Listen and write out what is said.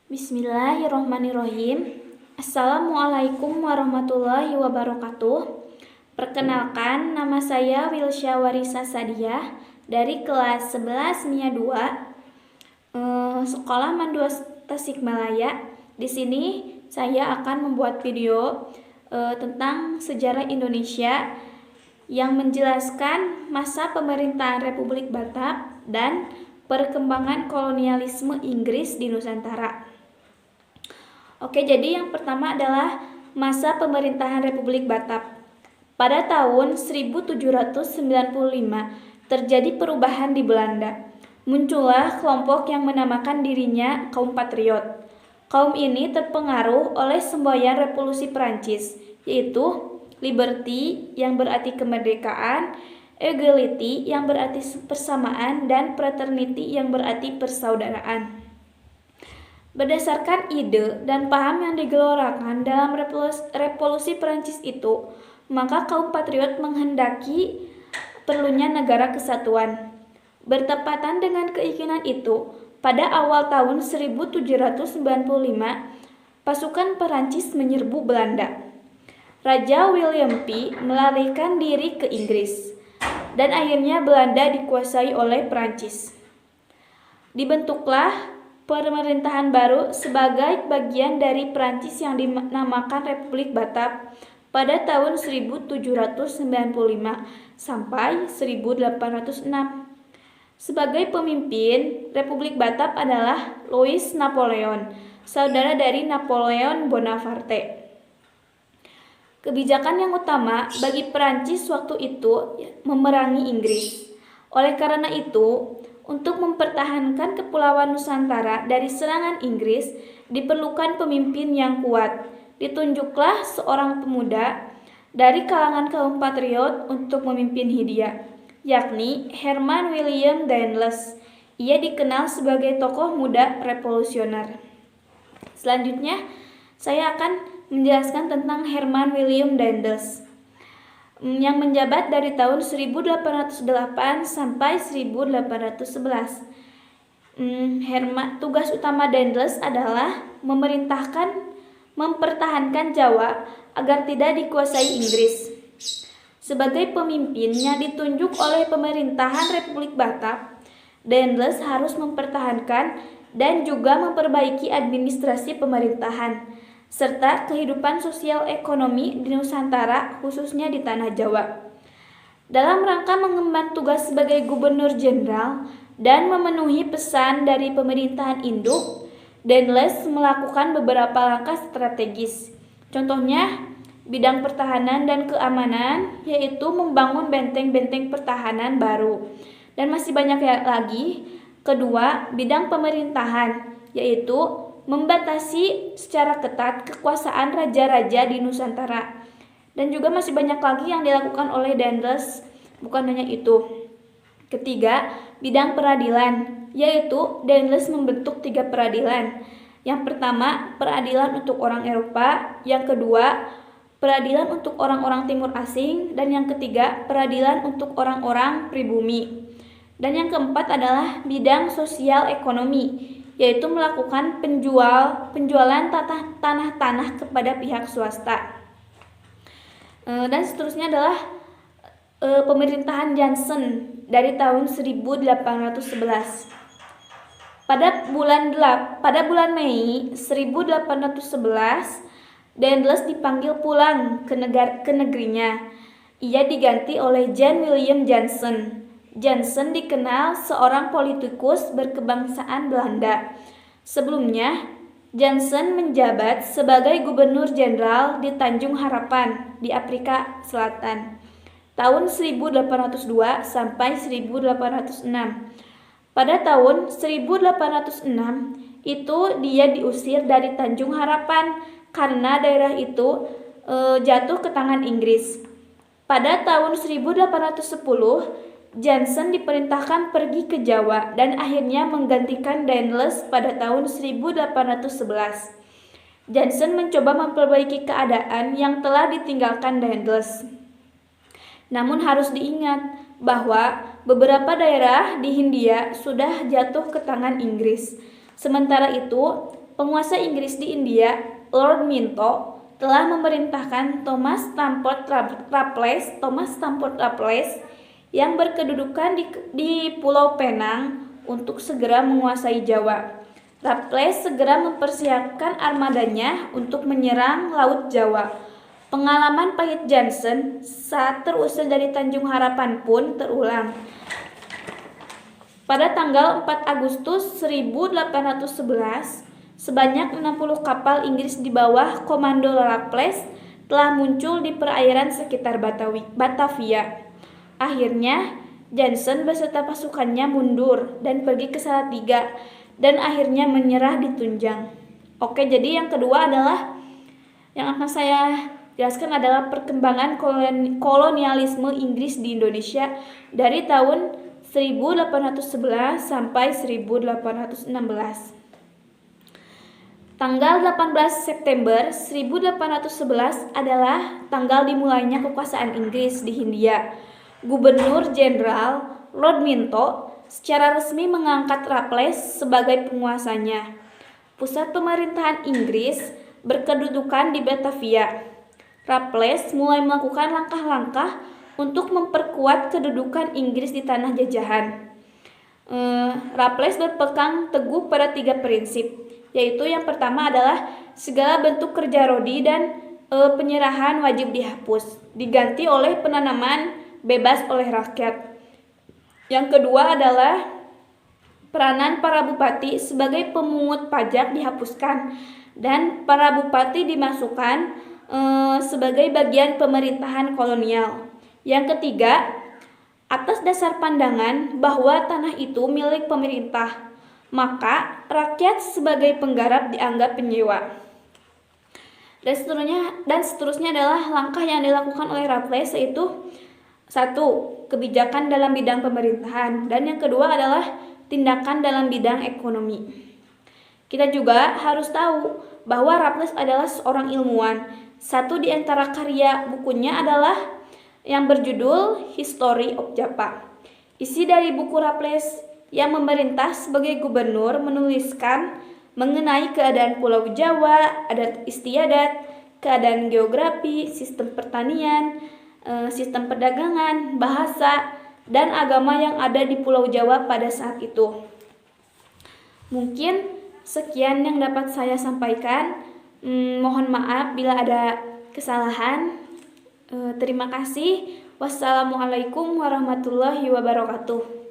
Bismillahirrohmanirrohim. Assalamualaikum warahmatullahi wabarakatuh. Perkenalkan, nama saya Wilsya Warisa Sadiah dari kelas 11 MIA 2, Sekolah Mandua Tasikmalaya. Di sini saya akan membuat video tentang sejarah Indonesia yang menjelaskan masa pemerintahan Republik Batak dan perkembangan kolonialisme Inggris di Nusantara. Oke, jadi yang pertama adalah masa pemerintahan Republik Batak. Pada tahun 1795 terjadi perubahan di Belanda. Muncullah kelompok yang menamakan dirinya kaum patriot. Kaum ini terpengaruh oleh semboyan revolusi Perancis, yaitu liberty yang berarti kemerdekaan, equality yang berarti persamaan, dan fraternity yang berarti persaudaraan. Berdasarkan ide dan paham yang digelorakan dalam revolusi Perancis itu, maka kaum patriot menghendaki perlunya negara kesatuan. Bertepatan dengan keinginan itu, pada awal tahun 1795, pasukan Perancis menyerbu Belanda. Raja William V melarikan diri ke Inggris, dan akhirnya Belanda dikuasai oleh Perancis. Dibentuklah pemerintahan baru sebagai bagian dari Perancis yang dinamakan Republik Batak pada tahun 1795 sampai 1806. Sebagai pemimpin Republik Batak adalah Louis Napoleon, saudara dari Napoleon Bonaparte. Kebijakan yang utama bagi Perancis waktu itu memerangi Inggris. Oleh karena itu, untuk mempertahankan Kepulauan Nusantara dari serangan Inggris, diperlukan pemimpin yang kuat. Ditunjuklah seorang pemuda dari kalangan kaum patriot untuk memimpin Hindia, yakni Herman William Daendels. Ia dikenal sebagai tokoh muda revolusioner. Selanjutnya, saya akan menjelaskan tentang Herman William Daendels yang menjabat dari tahun 1808 sampai 1811. Tugas utama Daendels adalah mempertahankan Jawa agar tidak dikuasai Inggris. Sebagai pemimpinnya ditunjuk oleh pemerintahan Republik Batak, Daendels harus mempertahankan dan juga memperbaiki administrasi pemerintahan serta kehidupan sosial ekonomi di Nusantara, khususnya di Tanah Jawa. Dalam rangka mengemban tugas sebagai gubernur jenderal dan memenuhi pesan dari pemerintahan induk, Daendels melakukan beberapa langkah strategis. Contohnya, bidang pertahanan dan keamanan, yaitu membangun benteng-benteng pertahanan baru. Dan masih banyak lagi. Kedua, bidang pemerintahan, yaitu membatasi secara ketat kekuasaan raja-raja di Nusantara. Dan juga masih banyak lagi yang dilakukan oleh Daendels, bukan hanya itu. Ketiga, bidang peradilan, yaitu Daendels membentuk 3 peradilan. Yang pertama, peradilan untuk orang Eropa. Yang kedua, peradilan untuk orang-orang timur asing. Dan yang ketiga, peradilan untuk orang-orang pribumi. Dan yang keempat adalah bidang sosial ekonomi, yaitu melakukan penjualan tanah-tanah kepada pihak swasta. Dan seterusnya adalah pemerintahan Johnson dari tahun 1811. Pada bulan Mei 1811, Daendels dipanggil pulang ke negerinya. Ia diganti oleh John William Johnson. Johnson dikenal seorang politikus berkebangsaan Belanda. Sebelumnya, Johnson menjabat sebagai gubernur jenderal di Tanjung Harapan di Afrika Selatan tahun 1802 sampai 1806. Pada tahun 1806 itu dia diusir dari Tanjung Harapan karena daerah itu jatuh ke tangan Inggris. Pada tahun 1810, Johnson diperintahkan pergi ke Jawa dan akhirnya menggantikan Daendels pada tahun 1811. Johnson mencoba memperbaiki keadaan yang telah ditinggalkan Daendels. Namun harus diingat bahwa beberapa daerah di Hindia sudah jatuh ke tangan Inggris. Sementara itu, penguasa Inggris di India, Lord Minto, telah memerintahkan Thomas Stamford Raffles yang berkedudukan di Pulau Penang untuk segera menguasai Jawa. Raffles segera mempersiapkan armadanya untuk menyerang Laut Jawa. Pengalaman pahit Johnson saat terusir dari Tanjung Harapan pun terulang. Pada tanggal 4 Agustus 1811, sebanyak 60 kapal Inggris di bawah komando Raffles telah muncul di perairan sekitar Batavia. Akhirnya, Johnson beserta pasukannya mundur dan pergi ke Salatiga dan akhirnya menyerah di Tunjang. Oke, jadi yang kedua adalah yang akan saya jelaskan adalah perkembangan kolonialisme Inggris di Indonesia dari tahun 1811 sampai 1816. Tanggal 18 September 1811 adalah tanggal dimulainya kekuasaan Inggris di Hindia. Gubernur Jenderal Lord Minto secara resmi mengangkat Raffles sebagai penguasanya. Pusat pemerintahan Inggris berkedudukan di Batavia. Raffles mulai melakukan langkah-langkah untuk memperkuat kedudukan Inggris di tanah jajahan. Raffles berpegang teguh pada 3 prinsip, yaitu yang pertama adalah segala bentuk kerja rodi dan penyerahan wajib dihapus, diganti oleh penanaman bebas oleh rakyat. Yang kedua adalah peranan para bupati sebagai pemungut pajak dihapuskan dan para bupati dimasukkan sebagai bagian pemerintahan kolonial. Yang ketiga, atas dasar pandangan bahwa tanah itu milik pemerintah, maka rakyat sebagai penggarap dianggap penyewa. Dan seterusnya adalah langkah yang dilakukan oleh Raffles, yaitu 1. Kebijakan dalam bidang pemerintahan, dan yang kedua adalah tindakan dalam bidang ekonomi. Kita juga harus tahu bahwa Raffles adalah seorang ilmuwan. Satu di antara karya bukunya adalah yang berjudul History of Java. Isi dari buku Raffles yang memerintah sebagai gubernur menuliskan mengenai keadaan Pulau Jawa, adat istiadat, keadaan geografi, sistem pertanian, sistem perdagangan, bahasa, dan agama yang ada di Pulau Jawa pada saat itu. Mungkin sekian yang dapat saya sampaikan. Mohon maaf bila ada kesalahan. Terima kasih. Wassalamualaikum warahmatullahi wabarakatuh.